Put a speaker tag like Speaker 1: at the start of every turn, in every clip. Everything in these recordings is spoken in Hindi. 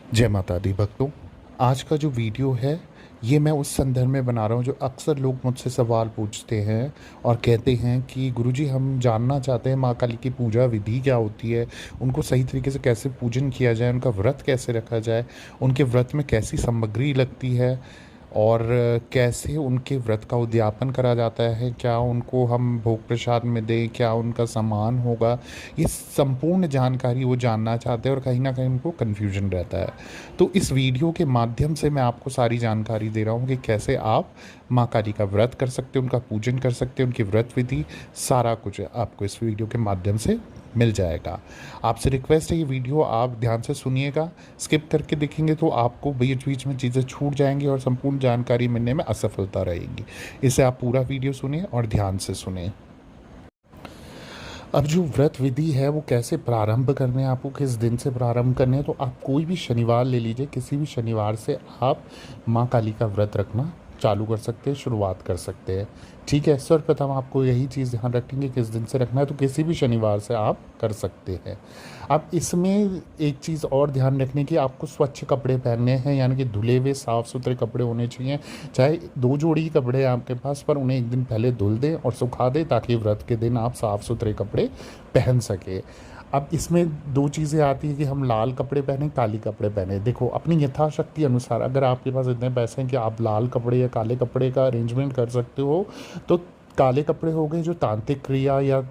Speaker 1: जय माता दी भक्तों। आज का जो वीडियो है ये मैं उस संदर्भ में बना रहा हूँ जो अक्सर लोग मुझसे सवाल पूछते हैं और कहते हैं कि गुरुजी हम जानना चाहते हैं माँ काली की पूजा विधि क्या होती है, उनको सही तरीके से कैसे पूजन किया जाए, उनका व्रत कैसे रखा जाए, उनके व्रत में कैसी सामग्री लगती है और कैसे उनके व्रत का उद्यापन करा जाता है, क्या उनको हम भोग प्रसाद में दें, क्या उनका सम्मान होगा। ये संपूर्ण जानकारी वो जानना चाहते हैं और कहीं ना कहीं उनको कन्फ्यूजन रहता है। तो इस वीडियो के माध्यम से मैं आपको सारी जानकारी दे रहा हूँ कि कैसे आप माँ काली का व्रत कर सकते हैं, उनका पूजन कर सकते हैं, उनकी व्रत विधि सारा कुछ आपको इस वीडियो के माध्यम से मिल जाएगा। आपसे रिक्वेस्ट है ये वीडियो आप ध्यान से सुनिएगा, स्किप करके देखेंगे तो आपको बीच बीच में चीज़ें छूट जाएंगी और संपूर्ण जानकारी मिलने में असफलता रहेगी। इसे आप पूरा वीडियो सुनिए और ध्यान से सुनिए। अब जो व्रत विधि है वो कैसे प्रारंभ करने हैं, आपको किस दिन से प्रारंभ करने हैं, तो आप कोई भी शनिवार ले लीजिए, किसी भी शनिवार से आप माँ काली का व्रत रखना चालू कर सकते हैं, शुरुआत कर सकते हैं। ठीक है, सर्वप्रथम आपको यही चीज़ ध्यान रखेंगे किस दिन से रखना है, तो किसी भी शनिवार से आप कर सकते हैं। अब इसमें एक चीज़ और ध्यान रखने की, आपको स्वच्छ कपड़े पहनने हैं, यानी कि धुले हुए साफ़ सुथरे कपड़े होने चाहिए। चाहे 2 जोड़ी कपड़े हैं आपके पास, पर उन्हें एक दिन पहले धुल दें और सुखा दें ताकि व्रत के दिन आप साफ़ सुथरे कपड़े पहन सकें। अब इसमें 2 चीज़ें आती हैं कि हम लाल कपड़े पहने, काली कपड़े पहने। देखो अपनी यथाशक्ति अनुसार, अगर आपके पास इतने पैसे हैं कि आप लाल कपड़े या काले कपड़े का अरेंजमेंट कर सकते हो, तो काले कपड़े हो गए जो तांत्रिक क्रिया या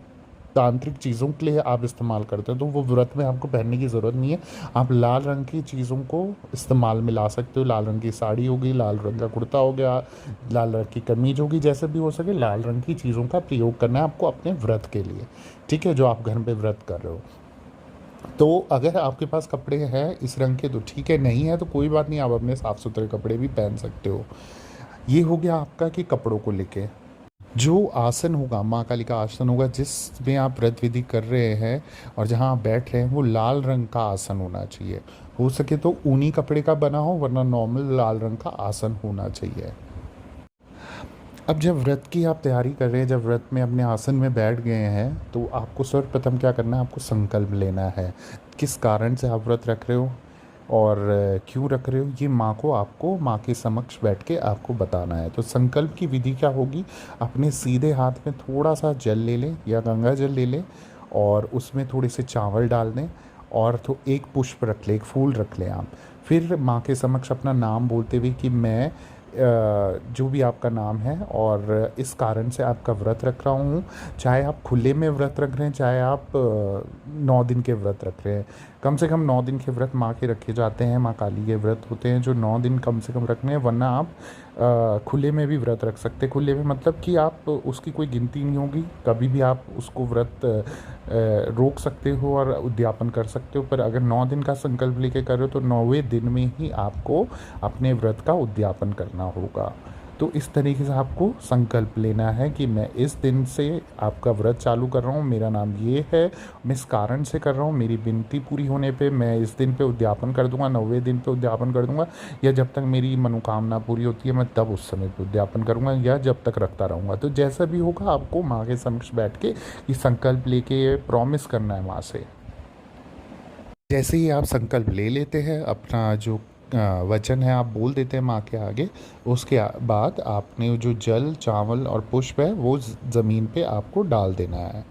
Speaker 1: तांत्रिक चीज़ों के लिए आप इस्तेमाल करते हो, तो वो व्रत में आपको पहनने की ज़रूरत नहीं है। आप लाल रंग की चीज़ों को इस्तेमाल में ला सकते हो। लाल रंग की साड़ी होगी, लाल रंग का कुर्ता हो गया, लाल रंग की कमीज होगी, जैसे भी हो सके लाल रंग की चीज़ों का प्रयोग करना है आपको अपने व्रत के लिए। ठीक है, जो आप घर पे व्रत कर रहे हो। तो अगर आपके पास कपड़े हैं इस रंग के तो ठीक है, नहीं है तो कोई बात नहीं, आप अपने साफ़ सुथरे कपड़े भी पहन सकते हो। ये हो गया आपका कि कपड़ों को लेके। जो आसन होगा, माँ काली का आसन होगा जिसमें आप व्रत विधि कर रहे हैं और जहाँ आप बैठ रहे हैं, वो लाल रंग का आसन होना चाहिए। हो सके तो ऊनी कपड़े का बना हो, वरना नॉर्मल लाल रंग का आसन होना चाहिए। अब जब व्रत की आप तैयारी कर रहे हैं, जब व्रत में अपने आसन में बैठ गए हैं, तो आपको सर्वप्रथम क्या करना है, आपको संकल्प लेना है। किस कारण से आप व्रत रख रहे हो और क्यों रख रहे हो, ये माँ को आपको माँ के समक्ष बैठ के आपको बताना है। तो संकल्प की विधि क्या होगी, अपने सीधे हाथ में थोड़ा सा जल ले लें या गंगा जल ले लें और उसमें थोड़े से चावल डाल दें और तो एक पुष्प रख लें, एक फूल रख लें आप। फिर माँ के समक्ष अपना नाम बोलते हुए कि मैं जो भी आपका नाम है और इस कारण से आपका व्रत रख रहा हूँ। चाहे आप खुले में व्रत रख रहे हैं, चाहे आप 9 दिन के व्रत रख रहे हैं। कम से कम 9 दिन के व्रत माँ के रखे जाते हैं, माँ काली के व्रत होते हैं जो 9 दिन कम से कम रखने हैं, वरना आप खुले में भी व्रत रख सकते हैं। खुले में मतलब कि आप उसकी कोई गिनती नहीं होगी, कभी भी आप उसको व्रत रोक सकते हो और उद्यापन कर सकते हो। पर अगर 9 दिन का संकल्प लेके कर रहे हो तो 9वें दिन में ही आपको अपने व्रत का उद्यापन करना होगा। तो इस तरीके से आपको संकल्प लेना है कि मैं इस दिन से आपका व्रत चालू कर रहा हूँ, मेरा नाम ये है, मैं इस कारण से कर रहा हूँ, मेरी विनती पूरी होने पे मैं इस दिन पे उद्यापन कर दूंगा, 9वें दिन पे उद्यापन कर दूंगा, या जब तक मेरी मनोकामना पूरी होती है मैं तब उस समय पे उद्यापन करूंगा, या जब तक रखता रहूँगा। तो जैसा भी होगा आपको माँ के समक्ष बैठ के ये संकल्प लेके प्रॉमिस करना है माँ से। जैसे ही आप संकल्प ले लेते हैं, अपना जो वचन है आप बोल देते हैं माँ के आगे, उसके बाद आपने जो जल चावल और पुष्प है वो ज़मीन पे आपको डाल देना है।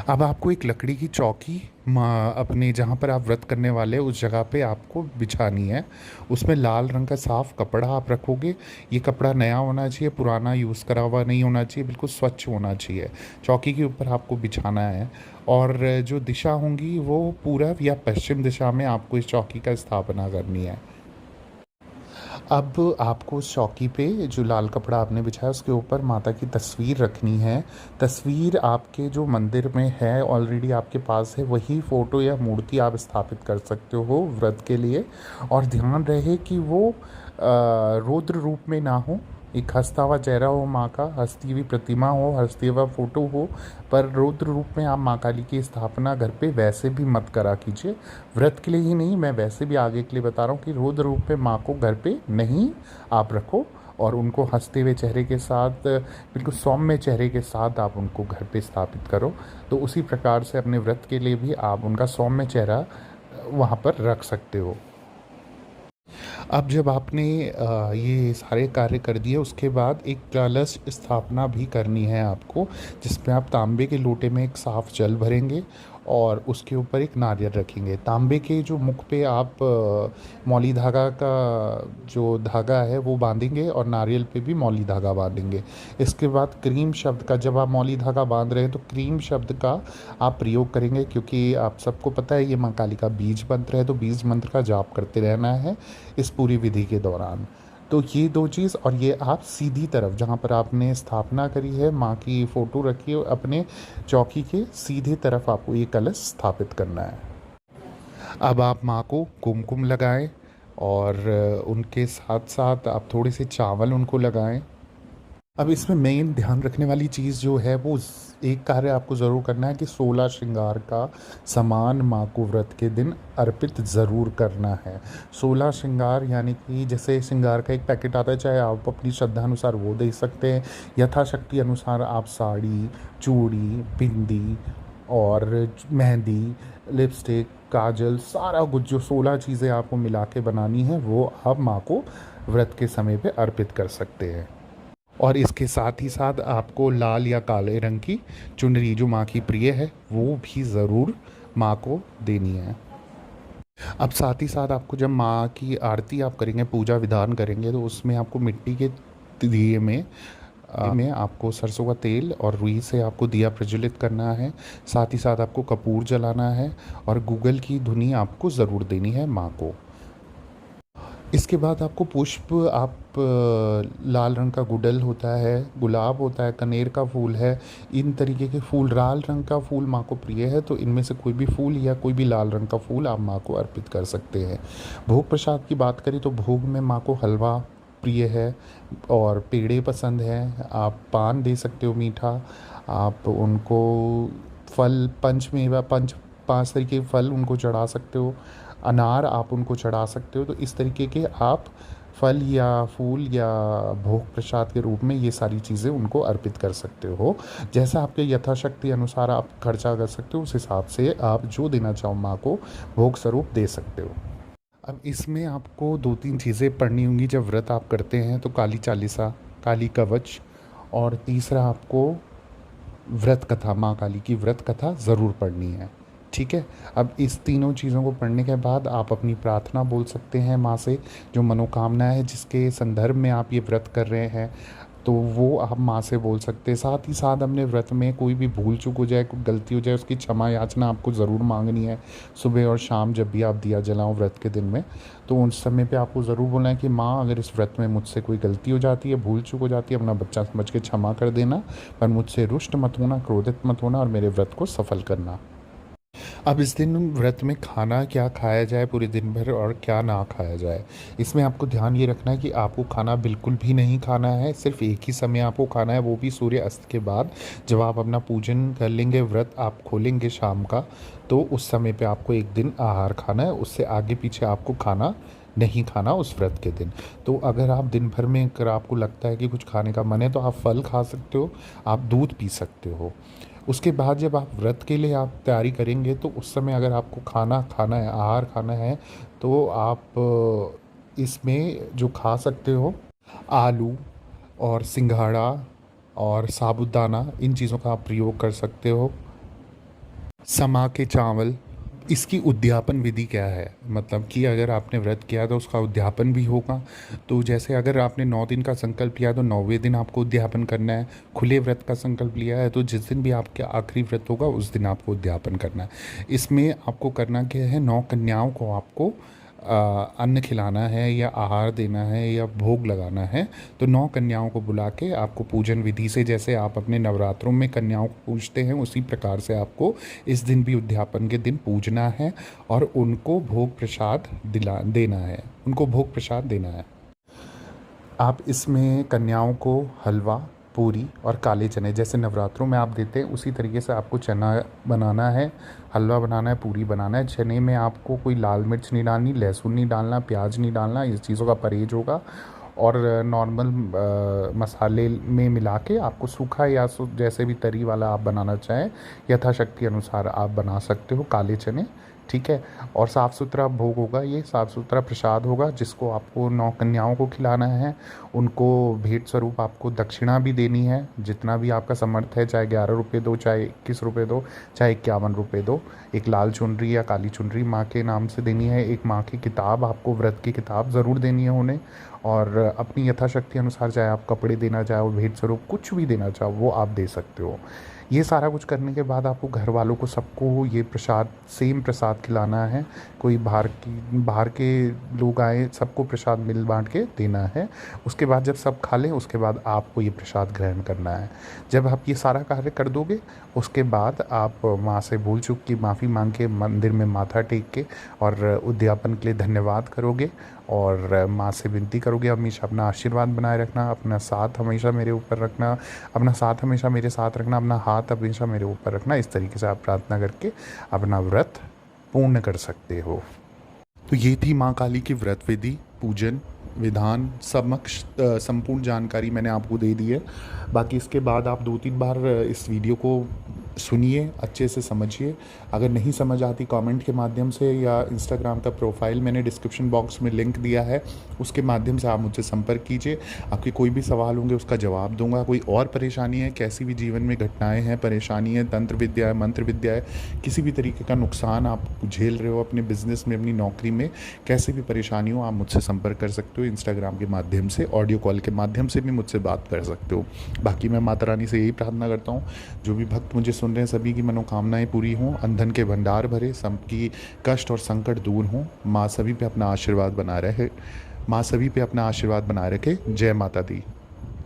Speaker 1: अब आपको एक लकड़ी की चौकी अपने जहाँ पर आप व्रत करने वाले हैं उस जगह पे आपको बिछानी है। उसमें लाल रंग का साफ़ कपड़ा आप रखोगे। ये कपड़ा नया होना चाहिए, पुराना यूज़ करा हुआ नहीं होना चाहिए, बिल्कुल स्वच्छ होना चाहिए। चौकी के ऊपर आपको बिछाना है और जो दिशा होंगी वो पूरब या पश्चिम दिशा में आपको इस चौकी का स्थापना करनी है। अब आपको उस चौकी पे जो लाल कपड़ा आपने बिछाया उसके ऊपर माता की तस्वीर रखनी है। तस्वीर आपके जो मंदिर में है ऑलरेडी आपके पास है, वही फ़ोटो या मूर्ति आप स्थापित कर सकते हो व्रत के लिए। और ध्यान रहे कि वो रौद्र रूप में ना हो, एक हंसता हुआ चेहरा हो माँ का, हंसती हुई प्रतिमा हो, हंसती हुआ फोटो हो। पर रौद्र रूप में आप माँ काली की स्थापना घर पे वैसे भी मत करा कीजिए। व्रत के लिए ही नहीं, मैं वैसे भी आगे के लिए बता रहा हूँ कि रौद्र रूप में माँ को घर पे नहीं आप रखो और उनको हंसते हुए चेहरे के साथ, बिल्कुल सौम्य चेहरे के साथ आप उनको घर पे स्थापित करो। तो उसी प्रकार से अपने व्रत के लिए भी आप उनका सौम्य चेहरा वहाँ पर रख सकते हो। अब जब आपने ये सारे कार्य कर दिए, उसके बाद एक कलश स्थापना भी करनी है आपको, जिसमें आप तांबे के लोटे में एक साफ जल भरेंगे और उसके ऊपर एक नारियल रखेंगे। तांबे के जो मुख पे आप मौली धागा का जो धागा है वो बांधेंगे और नारियल पे भी मौली धागा बांधेंगे। इसके बाद क्रीम शब्द का, जब आप मौली धागा बांध रहे हैं तो क्रीम शब्द का आप प्रयोग करेंगे, क्योंकि आप सबको पता है ये माँ काली का बीज मंत्र है, तो बीज मंत्र का जाप करते रहना है इस पूरी विधि के दौरान। तो ये दो चीज़, और ये आप सीधी तरफ जहाँ पर आपने स्थापना करी है, माँ की फ़ोटो रखी है, अपने चौकी के सीधे तरफ आपको ये कलश स्थापित करना है। अब आप माँ को कुमकुम लगाएं और उनके साथ साथ आप थोड़े से चावल उनको लगाएं। अब इसमें मेन ध्यान रखने वाली चीज़ जो है वो एक कार्य आपको ज़रूर करना है कि 16 श्रृंगार का सामान माँ को व्रत के दिन अर्पित ज़रूर करना है। 16 श्रृंगार यानी कि जैसे श्रृंगार का एक पैकेट आता है, चाहे आप अपनी श्रद्धा अनुसार वो दे सकते हैं, यथाशक्ति अनुसार आप साड़ी, चूड़ी, बिंदी और मेहंदी, लिपस्टिक, काजल, सारा कुछ जो 16 चीज़ें आपको मिला के बनानी है वो आप माँ को व्रत के समय पे अर्पित कर सकते हैं। और इसके साथ ही साथ आपको लाल या काले रंग की चुनरी जो माँ की प्रिय है वो भी ज़रूर माँ को देनी है। अब साथ ही साथ आपको जब माँ की आरती आप करेंगे, पूजा विधान करेंगे, तो उसमें आपको मिट्टी के दिए में आपको सरसों का तेल और रुई से आपको दिया प्रज्वलित करना है। साथ ही साथ आपको कपूर जलाना है और गूगल की धुनी आपको ज़रूर देनी है माँ को। इसके बाद आपको पुष्प, आप लाल रंग का गुड़हल होता है, गुलाब होता है, कनेर का फूल है, इन तरीके के फूल, लाल रंग का फूल माँ को प्रिय है तो इनमें से कोई भी फूल या कोई भी लाल रंग का फूल आप माँ को अर्पित कर सकते हैं। भोग प्रसाद की बात करें तो भोग में माँ को हलवा प्रिय है और पेड़े पसंद है। आप पान दे सकते हो मीठा, आप उनको फल, पंचमेवा, 5 तरीके के फल उनको चढ़ा सकते हो, अनार आप उनको चढ़ा सकते हो। तो इस तरीके के आप फल या फूल या भोग प्रसाद के रूप में ये सारी चीज़ें उनको अर्पित कर सकते हो। जैसा आपके यथाशक्ति अनुसार आप खर्चा कर सकते हो, उस हिसाब से आप जो देना चाहो माँ को भोग स्वरूप दे सकते हो। अब इसमें आपको 2-3 चीज़ें पढ़नी होंगी जब व्रत आप करते हैं, तो काली चालीसा, काली कवच, और तीसरा आपको व्रत कथा, माँ काली की व्रत कथा ज़रूर पढ़नी है। ठीक है। अब इस तीनों चीज़ों को पढ़ने के बाद आप अपनी प्रार्थना बोल सकते हैं माँ से, जो मनोकामना है जिसके संदर्भ में आप ये व्रत कर रहे हैं, तो वो आप माँ से बोल सकते हैं। साथ ही साथ अपने व्रत में कोई भी भूल चूक हो जाए, कोई गलती हो जाए, उसकी क्षमा याचना आपको ज़रूर मांगनी है। सुबह और शाम जब भी आप दिया जलाओ व्रत के दिन में, तो उस समय पे आपको ज़रूर बोलना है कि माँ, अगर इस व्रत में मुझसे कोई गलती हो जाती है, भूल चूक हो जाती है, अपना बच्चा समझ के क्षमा कर देना, पर मुझसे रुष्ट मत होना, क्रोधित मत होना और मेरे व्रत को सफल करना। अब इस दिन व्रत में खाना क्या खाया जाए पूरे दिन भर और क्या ना खाया जाए, इसमें आपको ध्यान ये रखना है कि आपको खाना बिल्कुल भी नहीं खाना है, सिर्फ एक ही समय आपको खाना है, वो भी सूर्य अस्त के बाद। जब आप अपना पूजन कर लेंगे, व्रत आप खोलेंगे शाम का, तो उस समय पे आपको एक दिन आहार खाना है, उससे आगे पीछे आपको खाना नहीं खाना उस व्रत के दिन। तो अगर आप दिन भर में, अगर आपको लगता है कि कुछ खाने का मन है, तो आप फल खा सकते हो, आप दूध पी सकते हो। उसके बाद जब आप व्रत के लिए आप तैयारी करेंगे, तो उस समय अगर आपको खाना खाना है, आहार खाना है, तो आप इसमें जो खा सकते हो, आलू और सिंघाड़ा और साबूदाना, इन चीज़ों का आप प्रयोग कर सकते हो। समा के चावल, इसकी उद्यापन विधि क्या है, मतलब कि अगर आपने व्रत किया तो उसका उद्यापन भी होगा। तो जैसे अगर आपने 9 दिन का संकल्प लिया तो 9वें दिन आपको उद्यापन करना है। खुले व्रत का संकल्प लिया है तो जिस दिन भी आपका आखिरी व्रत होगा उस दिन आपको उद्यापन करना है। इसमें आपको करना क्या है, 9 कन्याओं को आपको अन्न खिलाना है या आहार देना है या भोग लगाना है। तो 9 कन्याओं को बुला के आपको पूजन विधि से, जैसे आप अपने नवरात्रों में कन्याओं को पूजते हैं, उसी प्रकार से आपको इस दिन भी उद्यापन के दिन पूजना है और उनको भोग प्रसाद देना है, उनको भोग प्रसाद देना है। आप इसमें कन्याओं को हलवा, पूरी और काले चने, जैसे नवरात्रों में आप देते हैं उसी तरीके से आपको चना बनाना है, हलवा बनाना है, पूरी बनाना है। चने में आपको कोई लाल मिर्च नहीं डालनी, लहसुन नहीं डालना, प्याज नहीं डालना, इस चीज़ों का परहेज होगा। और नॉर्मल मसाले में मिला के आपको सूखा या जैसे भी तरी वाला आप बनाना चाहें, यथाशक्ति अनुसार आप बना सकते हो काले चने। ठीक है। और साफ़ सुथरा भोग होगा, ये साफ़ सुथरा प्रसाद होगा जिसको आपको 9 कन्याओं को खिलाना है। उनको भेंट स्वरूप आपको दक्षिणा भी देनी है, जितना भी आपका समर्थ है, चाहे 11 रुपये दो, चाहे 21 रुपये दो, चाहे 51 रुपये दो। एक लाल चुनरी या काली चुनरी माँ के नाम से देनी है। एक माँ की किताब, आपको व्रत की किताब ज़रूर देनी है उन्हें। और अपनी यथाशक्ति अनुसार चाहे आप कपड़े देना चाहो, भेंट स्वरूप कुछ भी देना चाहो वो आप दे सकते हो। ये सारा कुछ करने के बाद आपको घर वालों को सबको ये प्रसाद, सेम प्रसाद खिलाना है। कोई बाहर के लोग आए, सबको प्रसाद मिल बांट के देना है। उसके बाद जब सब खा लें उसके बाद आपको ये प्रसाद ग्रहण करना है। जब आप ये सारा कार्य कर दोगे उसके बाद आप माँ से भूल चूक की माफ़ी मांग के मंदिर में माथा टेक के और उद्यापन के लिए धन्यवाद करोगे और माँ से विनती करोगे हमेशा अपना आशीर्वाद बनाए रखना, अपना साथ हमेशा मेरे ऊपर रखना, अपना साथ हमेशा मेरे साथ रखना, अपना हाथ हमेशा मेरे ऊपर रखना। इस तरीके से आप प्रार्थना करके अपना व्रत पूर्ण कर सकते हो। तो ये थी माँ काली की व्रत विधि, पूजन विधान समक्ष संपूर्ण जानकारी मैंने आपको दे दी है। बाकी इसके बाद आप 2-3 बार इस वीडियो को सुनिए, अच्छे से समझिए। अगर नहीं समझ आती कमेंट के माध्यम से या इंस्टाग्राम का प्रोफाइल मैंने डिस्क्रिप्शन बॉक्स में लिंक दिया है, उसके माध्यम से आप मुझसे संपर्क कीजिए। आपके कोई भी सवाल होंगे उसका जवाब दूंगा। कोई और परेशानी है, कैसी भी जीवन में घटनाएं हैं, परेशानी है, तंत्र विद्या है, मंत्र विद्या है, किसी भी तरीके का नुकसान आप झेल रहे हो अपने बिजनेस में, अपनी नौकरी में, कैसी भी परेशानी हो आप मुझसे संपर्क कर सकते हो। इंस्टाग्राम के माध्यम से, ऑडियो कॉल के माध्यम से भी मुझसे बात कर सकते हो। बाकी मैं माता रानी से यही प्रार्थना करता हूँ, जो भी भक्त मुझे सुन रहे हैं सभी की मनोकामनाएं पूरी हों, अंधन के भंडार भरे, सबकी कष्ट और संकट दूर हों। माँ सभी पे अपना आशीर्वाद बनाए रखे। माँ सभी पे अपना आशीर्वाद बनाए रखे। जय माता दी।